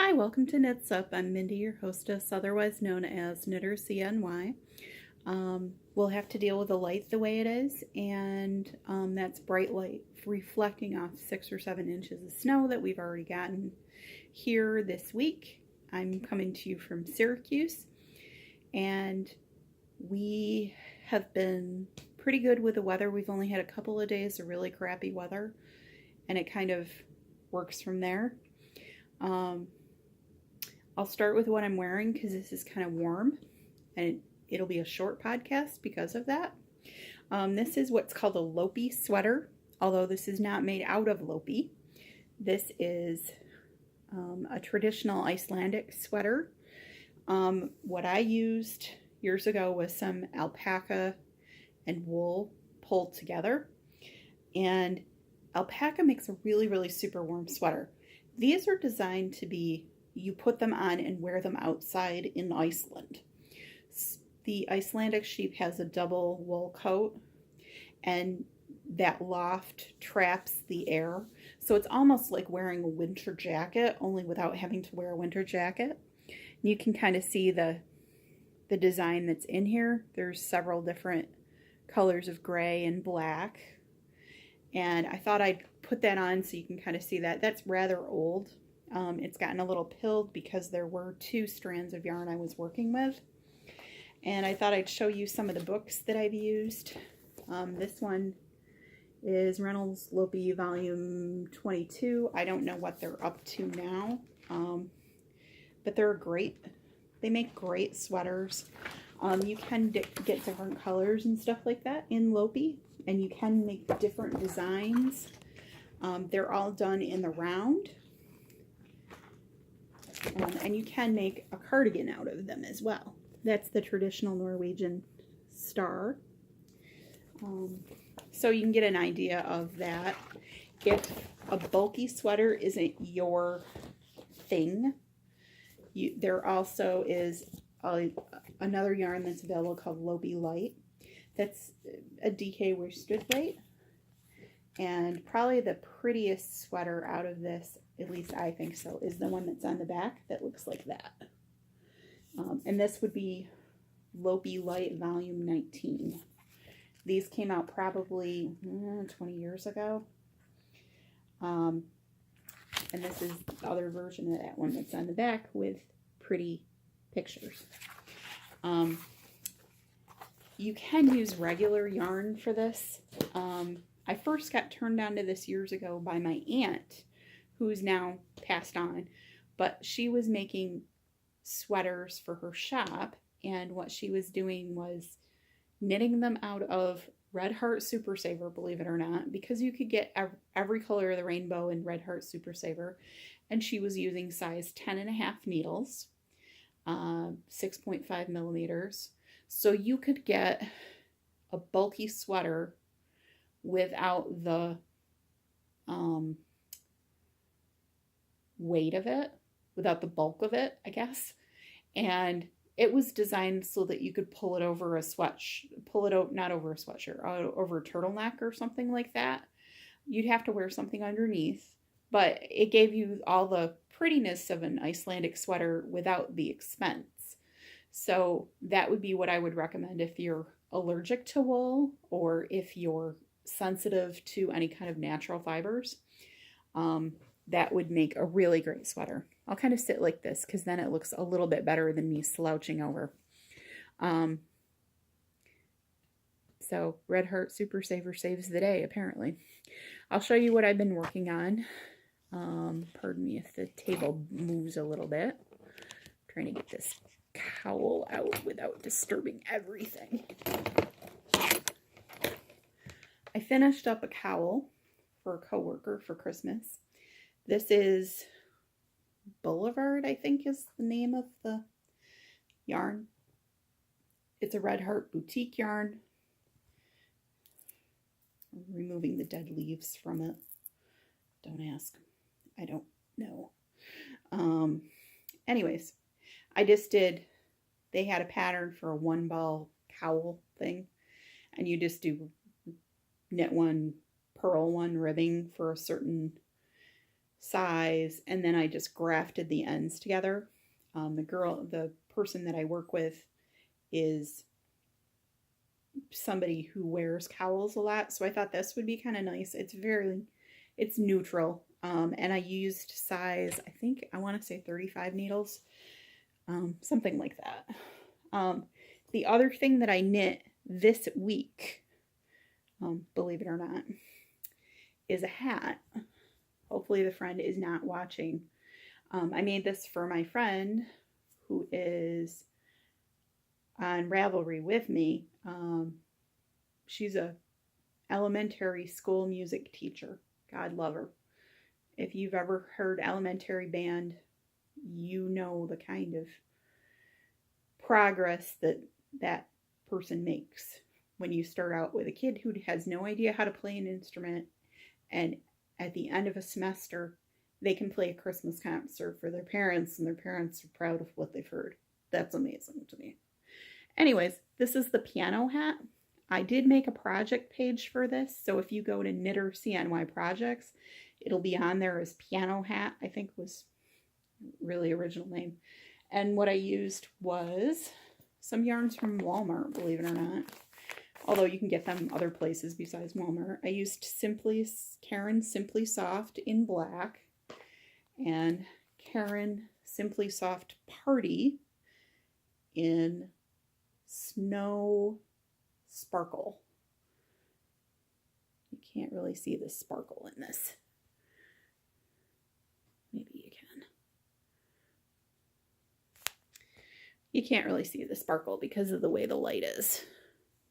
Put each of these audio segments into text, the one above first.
Hi, welcome to Knits Up. I'm Mindy, your hostess, otherwise known as Knitter CNY. We'll have to deal with the light the way it is, and that's bright light reflecting off 6 or 7 inches of snow that we've already gotten here this week. I'm coming to you from Syracuse, and we have been pretty good with the weather. We've only had a couple of days of really crappy weather, and it kind of works from there. I'll start with what I'm wearing because this is kind of warm, and it'll be a short podcast because of that. This is what's called a Lopi sweater, although this is not made out of Lopi. This is a traditional Icelandic sweater. What I used years ago was some alpaca and wool pulled together, and alpaca makes a really super warm sweater. These are designed to be, you put them on and wear them outside in Iceland. The Icelandic sheep has a double wool coat, and that loft traps the air. So it's almost like wearing a winter jacket, only without having to wear a winter jacket. You can kind of see the design that's in here. There's several different colors of gray and black. And I thought I'd put that on so you can kind of see that. That's rather old. It's gotten a little pilled because there were 2 strands of yarn I was working with. And I thought I'd show you some of the books that I've used. This one is Reynolds Lopi Volume 22. I don't know what they're up to now, but they're great. They make great sweaters. You can get different colors and stuff like that in Lopi, and you can make different designs. They're all done in the round. And you can make a cardigan out of them as well. That's the traditional Norwegian star. So you can get an idea of that. If a bulky sweater isn't your thing, there also is another yarn that's available called Lopi Light. That's a DK worsted weight. And probably the prettiest sweater out of this, at least I think so, is the one that's on the back that looks like that. And this would be Lopi Light Volume 19. These came out probably 20 years ago. And this is the other version of that one that's on the back with pretty pictures. You can use regular yarn for this. I first got turned on to this years ago by my aunt, who's now passed on, but she was making sweaters for her shop, and what she was doing was knitting them out of Red Heart Super Saver, believe it or not, because you could get every color of the rainbow in Red Heart Super Saver, and she was using size 10.5 needles, 6.5 millimeters, so you could get a bulky sweater without the weight of it, without the bulk of it, I guess. And it was designed so that you could pull it over a not over a sweatshirt, over a turtleneck or something like that. You'd have to wear something underneath, but it gave you all the prettiness of an Icelandic sweater without the expense. So that would be what I would recommend if you're allergic to wool, or if you're sensitive to any kind of natural fibers. That would make a really great sweater. I'll kind of sit like this because then it looks a little bit better than me slouching over. So Red Heart Super Saver saves the day, apparently. I'll show you what I've been working on. Pardon me if the table moves a little bit. I'm trying to get this cowl out without disturbing everything. I finished up a cowl for a coworker for Christmas. This is Boulevard, I think is the name of the yarn. It's a Red Heart boutique yarn. I'm removing the dead leaves from it. Don't ask. I don't know. Anyways, I just did, they had a pattern for a 1-ball cowl thing, and you just do knit one, purl one ribbing for a certain size, and then I just grafted the ends together. The person that I work with is somebody who wears cowls a lot, so I thought this would be kind of nice. It's neutral, and I used size, I think I want to say 35 needles, something like that. The other thing that I knit this week, believe it or not, is a hat. Hopefully the friend is not watching. I made this for my friend who is on Ravelry with me. She's a elementary school music teacher. God love her. If you've ever heard elementary band, you know the kind of progress that person makes when you start out with a kid who has no idea how to play an instrument, and at the end of a semester they can play a Christmas concert for their parents, and their parents are proud of what they've heard. That's amazing to me. Anyways, this is the piano hat. I did make a project page for this, so if you go to Knitter CNY Projects, it'll be on there as piano hat, I think was really original name. And what I used was some yarns from Walmart, believe it or not. Although you can get them other places besides Walmart. I used Caron Simply Soft in black and Caron Simply Soft Party in Snow Sparkle. You can't really see the sparkle in this. Maybe you can. You can't really see the sparkle because of the way the light is.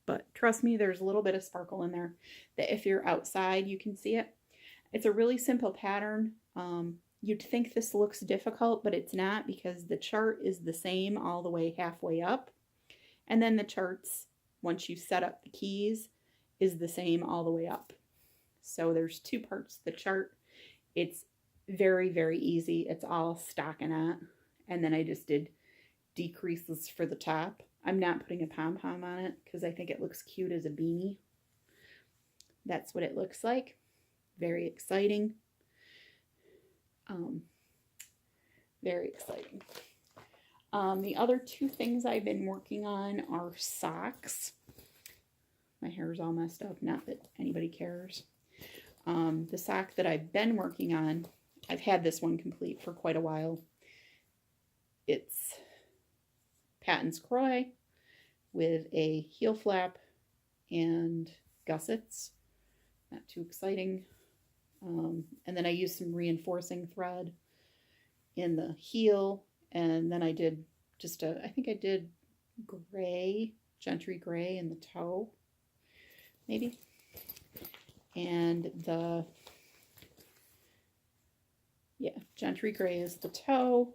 But trust me, there's a little bit of sparkle in there that if you're outside, you can see it. It's a really simple pattern. You'd think this looks difficult, but it's not, because the chart is the same all the way halfway up. And then the charts, once you set up the keys, is the same all the way up. So there's two parts to the chart. It's very, very easy. It's all stockinette. And then I just did decreases for the top. I'm not putting a pom-pom on it because I think it looks cute as a beanie. That's what it looks like. Very exciting. Very exciting. The other two things I've been working on are socks. My hair's all messed up, not that anybody cares. The sock that I've been working on, I've had this one complete for quite a while. It's Patton's Croy with a heel flap and gussets. Not too exciting. And then I used some reinforcing thread in the heel, and then I did I think I did gray, gentry gray in the toe, maybe. And gentry gray is the toe,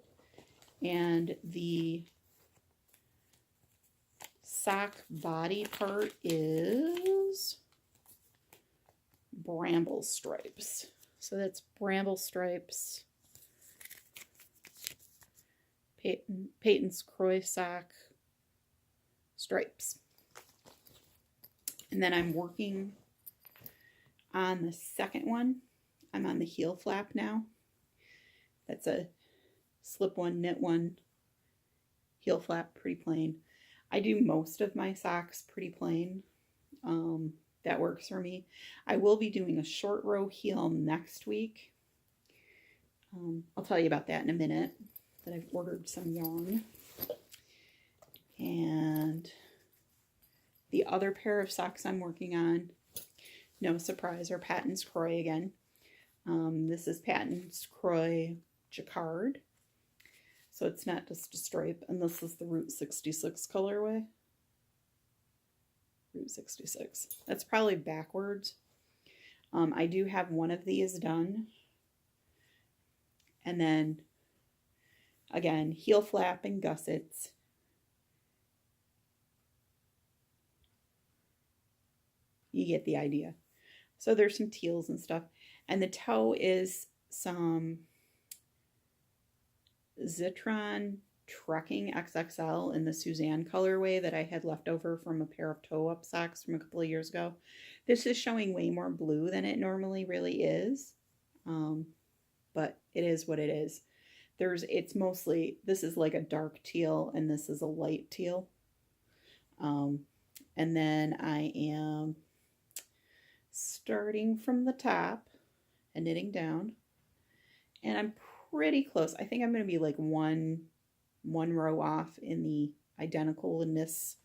and the sock body part is bramble stripes. So that's bramble stripes, Patton's Croy sock stripes. And then I'm working on the second one. I'm on the heel flap now. That's a slip one, knit one, heel flap, pretty plain. I do most of my socks pretty plain. That works for me. I will be doing a short row heel next week. I'll tell you about that in a minute, that I've ordered some yarn. And the other pair of socks I'm working on, no surprise, are Patton's Croy again. This is Patton's Croy Jacquard. So it's not just a stripe, and this is the Route 66 colorway. Route 66. That's probably backwards. I do have one of these done. And then, again, heel flap and gussets. You get the idea. So there's some teals and stuff. And the toe is some Zitron Trekking XXL in the Suzanne colorway that I had left over from a pair of toe-up socks from a couple of years ago. This is showing way more blue than it normally really is. but it is what it is. It's mostly, this is like a dark teal and this is a light teal. And then I am starting from the top and knitting down, and I'm pretty close. I think I'm going to be like one row off in the identicalness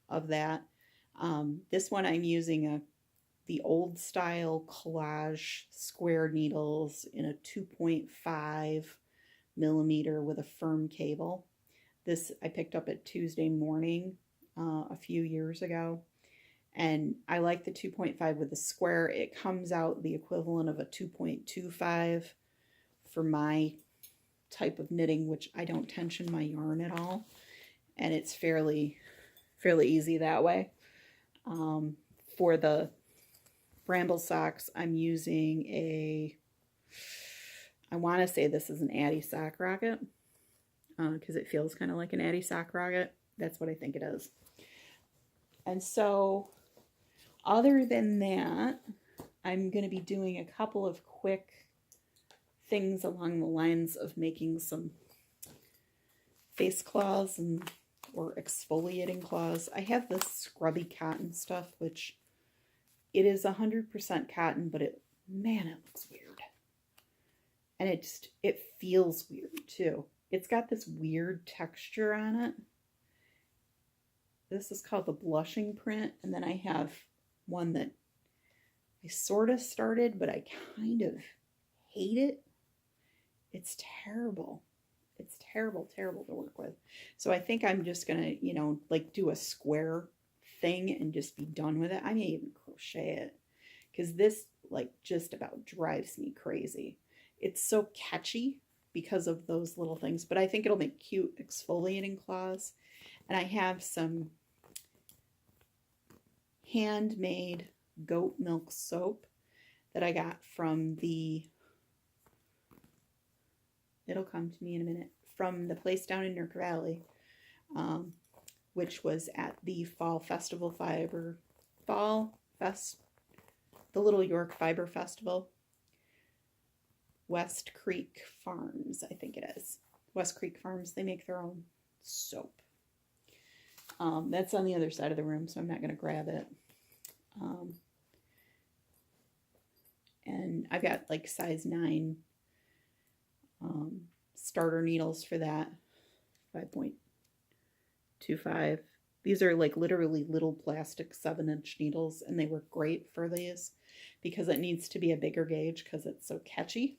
of that. This one I'm using the old style collage square needles in a 2.5 millimeter with a firm cable. This I picked up at Tuesday Morning a few years ago, and I like the 2.5 with the square. It comes out the equivalent of a 2.25 for my type of knitting, which I don't tension my yarn at all, and it's fairly easy that way. For the bramble socks, I'm using I want to say this is an Addy sock rocket, because it feels kind of like an Addy sock rocket. That's what I think it is. And so other than that, I'm going to be doing a couple of quick things along the lines of making some face cloths or exfoliating cloths. I have this scrubby cotton stuff, which it is 100% cotton, but man, it looks weird. And it feels weird too. It's got this weird texture on it. This is called the blushing print, and then I have one that I sort of started, but I kind of hate it. It's terrible. It's terrible to work with. So I think I'm just gonna, like do a square thing and just be done with it. I may even crochet it, because this like just about drives me crazy. It's so catchy because of those little things, but I think it'll make cute exfoliating cloths. And I have some handmade goat milk soap that I got from it'll come to me in a minute, from the place down in Newark Valley, which was at the the Little York Fiber Festival. West Creek Farms, I think it is. West Creek Farms, they make their own soap. That's on the other side of the room, so I'm not going to grab it. And I've got like size 9 starter needles for that, 5.25. These are like literally little plastic 7-inch needles, and they work great for these because it needs to be a bigger gauge because it's so catchy.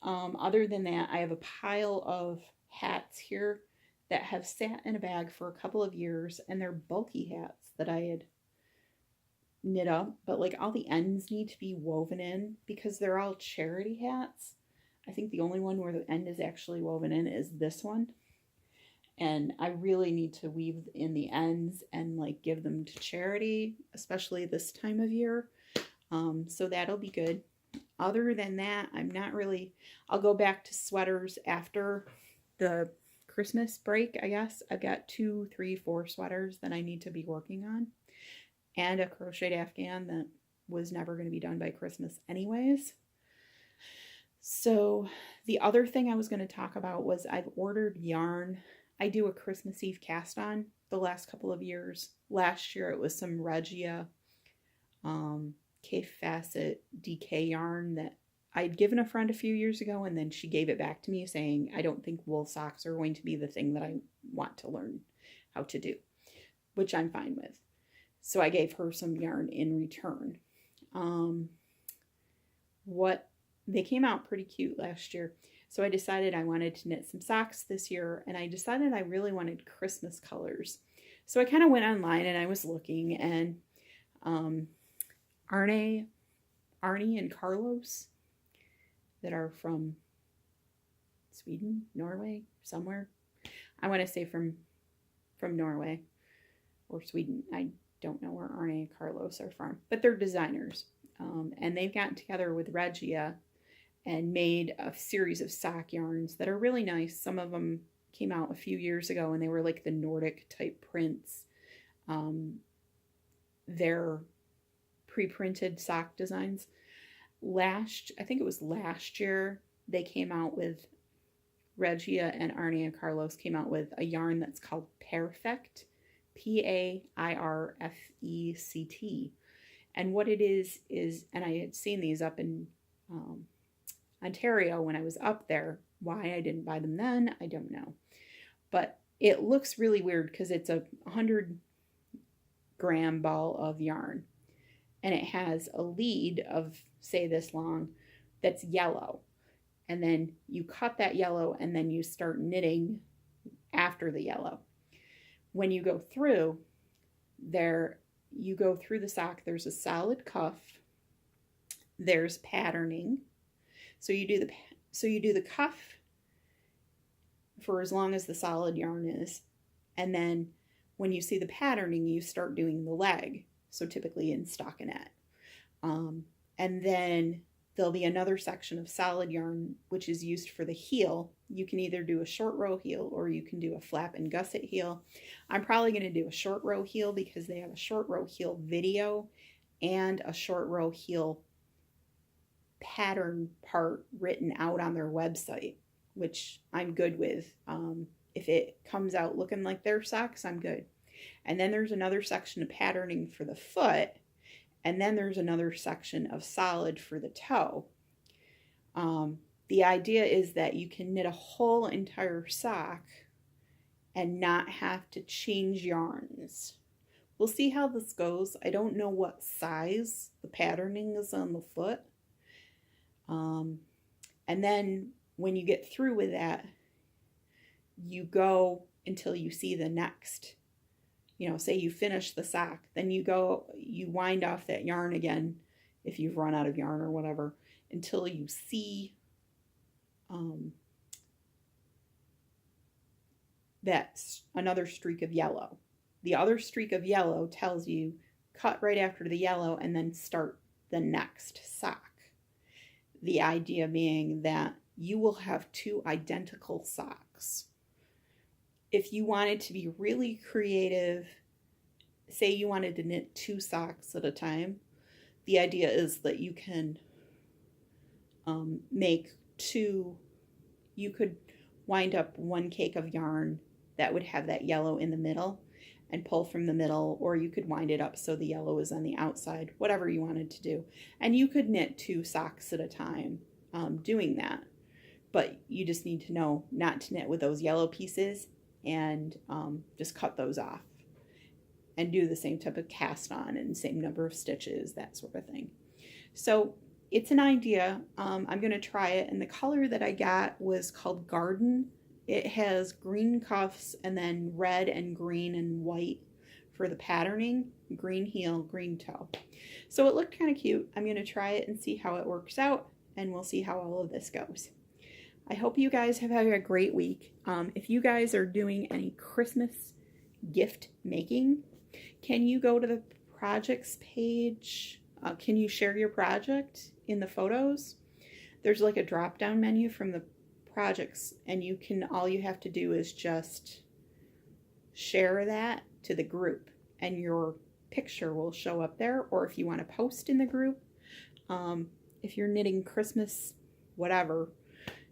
Other than that, I have a pile of hats here that have sat in a bag for a couple of years, and they're bulky hats that I had knit up, but like all the ends need to be woven in because they're all charity hats. I think the only one where the end is actually woven in is this one, and I really need to weave in the ends and like give them to charity, especially this time of year. So that'll be good. Other than that, I'll go back to sweaters after the Christmas break, I guess. I've got 2, 3, 4 sweaters that I need to be working on, and a crocheted afghan that was never going to be done by Christmas anyways. So the other thing I was going to talk about was I've ordered yarn. I do a Christmas Eve cast on the last couple of years. Last year it was some Regia K-Facet DK yarn that I'd given a friend a few years ago, and then she gave it back to me saying, I don't think wool socks are going to be the thing that I want to learn how to do, which I'm fine with. So I gave her some yarn in return. They came out pretty cute last year. So I decided I wanted to knit some socks this year, and I decided I really wanted Christmas colors. So I kind of went online and I was looking, and Arnie and Carlos, that are from Sweden, Norway, somewhere. I want to say from Norway or Sweden. I don't know where Arne and Carlos are from, but they're designers. And they've gotten together with Regia and made a series of sock yarns that are really nice. Some of them came out a few years ago, and they were like the Nordic type prints. They're pre-printed sock designs. I think it was last year, they came out with, Regia and Arnie and Carlos came out with a yarn that's called Perfect, Pairfect. And what it is, and I had seen these up in Ontario when I was up there. Why I didn't buy them then, I don't know. But it looks really weird because it's a 100-gram ball of yarn. And it has a lead of, say, this long that's yellow. And then you cut that yellow and then you start knitting after the yellow. When you go through there, you go through the sock, there's a solid cuff, there's patterning. So you do the cuff for as long as the solid yarn is. And then when you see the patterning, you start doing the leg. So typically in stockinette. And then there'll be another section of solid yarn, which is used for the heel. You can either do a short row heel or you can do a flap and gusset heel. I'm probably going to do a short row heel because they have a short row heel video and a short row heel pattern part written out on their website, which I'm good with. If it comes out looking like their socks, I'm good. And then there's another section of patterning for the foot. And then there's another section of solid for the toe. The idea is that you can knit a whole entire sock and not have to change yarns. We'll see how this goes. I don't know what size the patterning is on the foot. And then when you get through with that, you go until you see the next. Say you finish the sock, then you wind off that yarn again if you've run out of yarn or whatever until you see that's another streak of yellow. The other streak of yellow tells you cut right after the yellow and then start the next sock. The idea being that you will have two identical socks. If you wanted to be really creative, say you wanted to knit 2 socks at a time, the idea is that you can make 2, you could wind up 1 cake of yarn that would have that yellow in the middle and pull from the middle, or you could wind it up so the yellow is on the outside, whatever you wanted to do. And you could knit 2 socks at a time doing that. But you just need to know not to knit with those yellow pieces and just cut those off and do the same type of cast on and same number of stitches, that sort of thing. So it's an idea. I'm going to try it, and the color that I got was called Garden. It has green cuffs and then red and green and white for the patterning, green heel, green toe. So it looked kind of cute. I'm going to try it and see how it works out, and we'll see how all of this goes. I hope you guys have had a great week. If you guys are doing any Christmas gift making, can you go to the projects page? Can you share your project in the photos? There's like a drop-down menu from the projects, and all you have to do is just share that to the group, and your picture will show up there. Or if you want to post in the group, if you're knitting Christmas, whatever,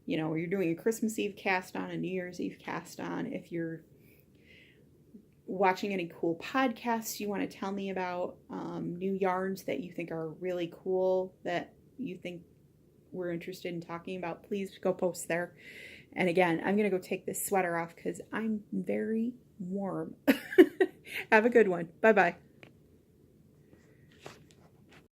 you're doing a Christmas Eve cast on, a New Year's Eve cast on. If you're watching any cool podcasts you want to tell me about, new yarns that you think are really cool that you think we're interested in talking about, please go post there. And again, I'm going to go take this sweater off because I'm very warm. Have a good one. Bye-bye.